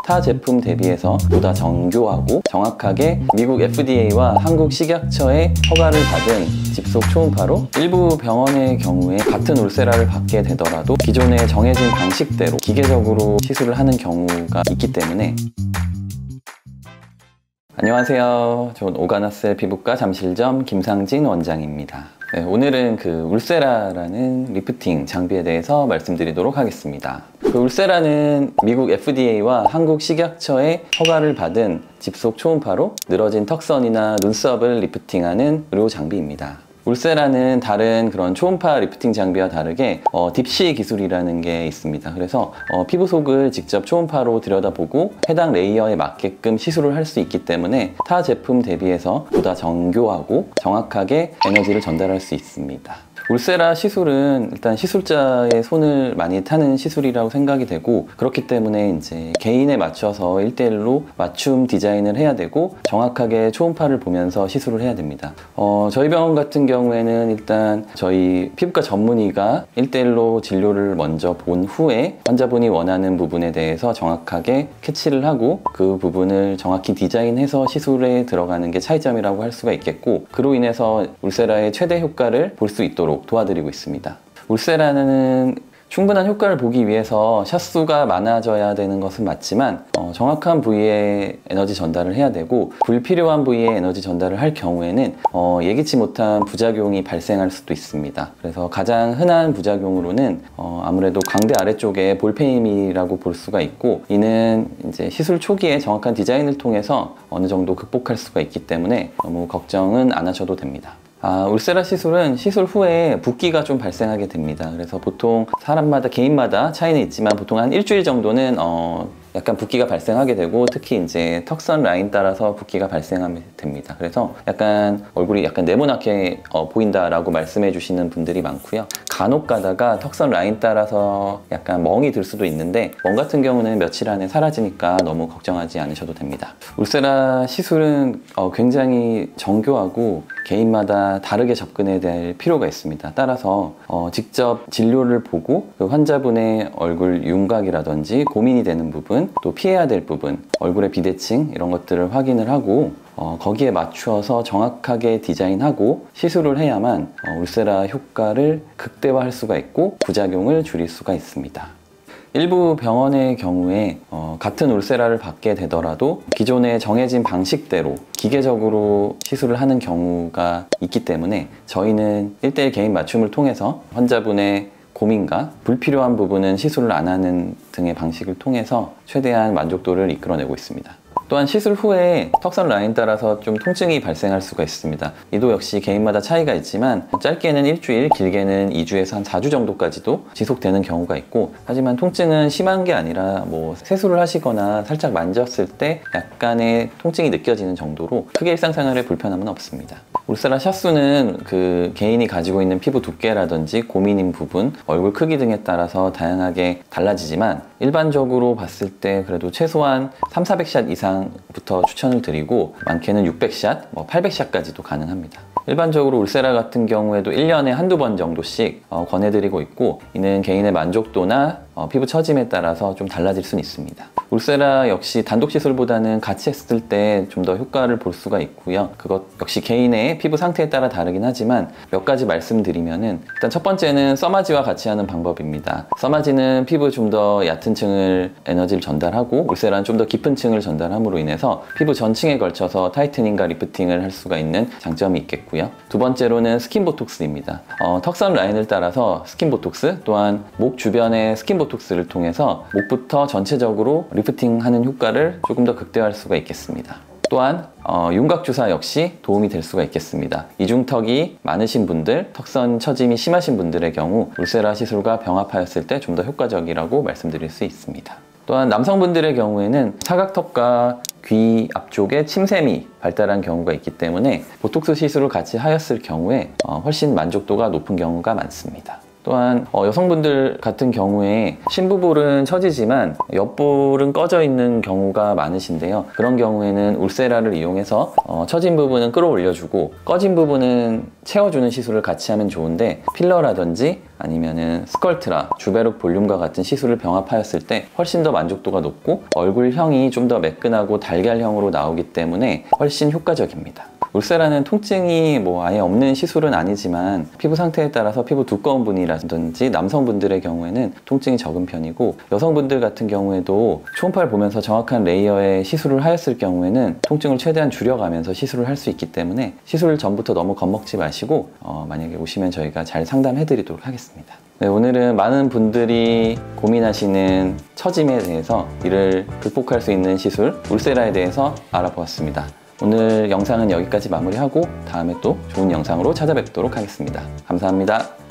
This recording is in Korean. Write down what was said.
타 제품 대비해서 보다 정교하고 정확하게 미국 FDA와 한국 식약처의 허가를 받은 집속 초음파로 일부 병원의 경우에 같은 울세라를 받게 되더라도 기존에 정해진 방식대로 기계적으로 시술을 하는 경우가 있기 때문에. 안녕하세요. 저는 오가나스 피부과 잠실점 김상진 원장입니다. 네, 오늘은 그 울세라라는 리프팅 장비에 대해서 말씀드리도록 하겠습니다. 그 울세라는 미국 FDA와 한국 식약처의 허가를 받은 집속 초음파로 늘어진 턱선이나 눈썹을 리프팅하는 의료 장비입니다. 울세라는 다른 그런 초음파 리프팅 장비와 다르게 딥시 기술이라는 게 있습니다. 그래서 피부 속을 직접 초음파로 들여다보고 해당 레이어에 맞게끔 시술을 할 수 있기 때문에 타 제품 대비해서 보다 정교하고 정확하게 에너지를 전달할 수 있습니다. 울세라 시술은 일단 시술자의 손을 많이 타는 시술이라고 생각이 되고, 그렇기 때문에 이제 개인에 맞춰서 1대1로 맞춤 디자인을 해야 되고 정확하게 초음파를 보면서 시술을 해야 됩니다. 저희 병원 같은 경우에는 일단 저희 피부과 전문의가 1대1로 진료를 먼저 본 후에 환자분이 원하는 부분에 대해서 정확하게 캐치를 하고 그 부분을 정확히 디자인해서 시술에 들어가는 게 차이점이라고 할 수가 있겠고, 그로 인해서 울세라의 최대 효과를 볼 수 있도록 도와드리고 있습니다. 울세라는 충분한 효과를 보기 위해서 샷수가 많아져야 되는 것은 맞지만 정확한 부위에 에너지 전달을 해야 되고, 불필요한 부위에 에너지 전달을 할 경우에는 예기치 못한 부작용이 발생할 수도 있습니다. 그래서 가장 흔한 부작용으로는 아무래도 광대 아래쪽에 볼페임이라고 볼 수가 있고, 이는 이제 시술 초기에 정확한 디자인을 통해서 어느 정도 극복할 수가 있기 때문에 너무 걱정은 안 하셔도 됩니다. 울세라 시술은 시술 후에 붓기가 좀 발생하게 됩니다. 그래서 보통 사람마다 개인마다 차이는 있지만 보통 한 일주일 정도는 약간 붓기가 발생하게 되고, 특히 이제 턱선 라인 따라서 붓기가 발생하게 됩니다. 그래서 약간 얼굴이 약간 네모나게 보인다라고 말씀해 주시는 분들이 많고요. 간혹 가다가 턱선 라인 따라서 약간 멍이 들 수도 있는데, 멍 같은 경우는 며칠 안에 사라지니까 너무 걱정하지 않으셔도 됩니다. 울세라 시술은 굉장히 정교하고 개인마다 다르게 접근해야 될 필요가 있습니다. 따라서 직접 진료를 보고 그 환자분의 얼굴 윤곽이라든지 고민이 되는 부분, 또 피해야 될 부분, 얼굴의 비대칭 이런 것들을 확인을 하고 거기에 맞추어서 정확하게 디자인하고 시술을 해야만 울세라 효과를 극대화할 수가 있고 부작용을 줄일 수가 있습니다. 일부 병원의 경우에 같은 울세라를 받게 되더라도 기존에 정해진 방식대로 기계적으로 시술을 하는 경우가 있기 때문에 저희는 1대1 개인 맞춤을 통해서 환자분의 고민과 불필요한 부분은 시술을 안 하는 등의 방식을 통해서 최대한 만족도를 이끌어내고 있습니다. 또한 시술 후에 턱선 라인 따라서 좀 통증이 발생할 수가 있습니다. 이도 역시 개인마다 차이가 있지만 짧게는 일주일, 길게는 2주에서 한 4주 정도까지도 지속되는 경우가 있고, 하지만 통증은 심한 게 아니라 뭐 세수를 하시거나 살짝 만졌을 때 약간의 통증이 느껴지는 정도로 크게 일상생활에 불편함은 없습니다. 울세라 샷수는 그 개인이 가지고 있는 피부 두께라든지 고민인 부분, 얼굴 크기 등에 따라서 다양하게 달라지지만 일반적으로 봤을 때 그래도 최소한 300~400샷 이상부터 추천을 드리고, 많게는 600샷, 800샷까지도 가능합니다. 일반적으로 울세라 같은 경우에도 1년에 한두 번 정도씩 권해드리고 있고, 이는 개인의 만족도나 피부 처짐에 따라서 좀 달라질 수는 있습니다. 울세라 역시 단독 시술보다는 같이 했을 때 좀 더 효과를 볼 수가 있고요. 그것 역시 개인의 피부 상태에 따라 다르긴 하지만 몇 가지 말씀드리면은, 일단 첫 번째는 써마지와 같이 하는 방법입니다. 써마지는 피부 좀 더 얕은 층을 에너지를 전달하고, 울세라는 좀 더 깊은 층을 전달함으로 인해서 피부 전층에 걸쳐서 타이트닝과 리프팅을 할 수가 있는 장점이 있겠고요. 두 번째로는 스킨 보톡스입니다. 턱선 라인을 따라서 스킨 보톡스, 또한 목 주변의 스킨 보톡스를 통해서 목부터 전체적으로 리프팅하는 효과를 조금 더 극대화할 수가 있겠습니다. 또한 윤곽 주사 역시 도움이 될 수가 있겠습니다. 이중턱이 많으신 분들, 턱선 처짐이 심하신 분들의 경우 울세라 시술과 병합하였을 때 좀 더 효과적이라고 말씀드릴 수 있습니다. 또한 남성분들의 경우에는 사각턱과 귀 앞쪽에 침샘이 발달한 경우가 있기 때문에 보톡스 시술을 같이 하였을 경우에 훨씬 만족도가 높은 경우가 많습니다. 또한 여성분들 같은 경우에 심부볼은 처지지만 옆볼은 꺼져 있는 경우가 많으신데요. 그런 경우에는 울세라를 이용해서 처진 부분은 끌어올려주고 꺼진 부분은 채워주는 시술을 같이 하면 좋은데, 필러라든지 아니면은 스컬트라, 주베룩 볼륨과 같은 시술을 병합하였을 때 훨씬 더 만족도가 높고 얼굴형이 좀 더 매끈하고 달걀형으로 나오기 때문에 훨씬 효과적입니다. 울세라는 통증이 아예 없는 시술은 아니지만 피부 상태에 따라서 피부 두꺼운 분이라든지 남성분들의 경우에는 통증이 적은 편이고, 여성분들 같은 경우에도 초음파를 보면서 정확한 레이어의 시술을 하였을 경우에는 통증을 최대한 줄여가면서 시술을 할 수 있기 때문에 시술 전부터 너무 겁먹지 마시고 만약에 오시면 저희가 잘 상담해 드리도록 하겠습니다. 네, 오늘은 많은 분들이 고민하시는 처짐에 대해서 이를 극복할 수 있는 시술 울세라에 대해서 알아보았습니다. 오늘 영상은 여기까지 마무리하고 다음에 또 좋은 영상으로 찾아뵙도록 하겠습니다. 감사합니다.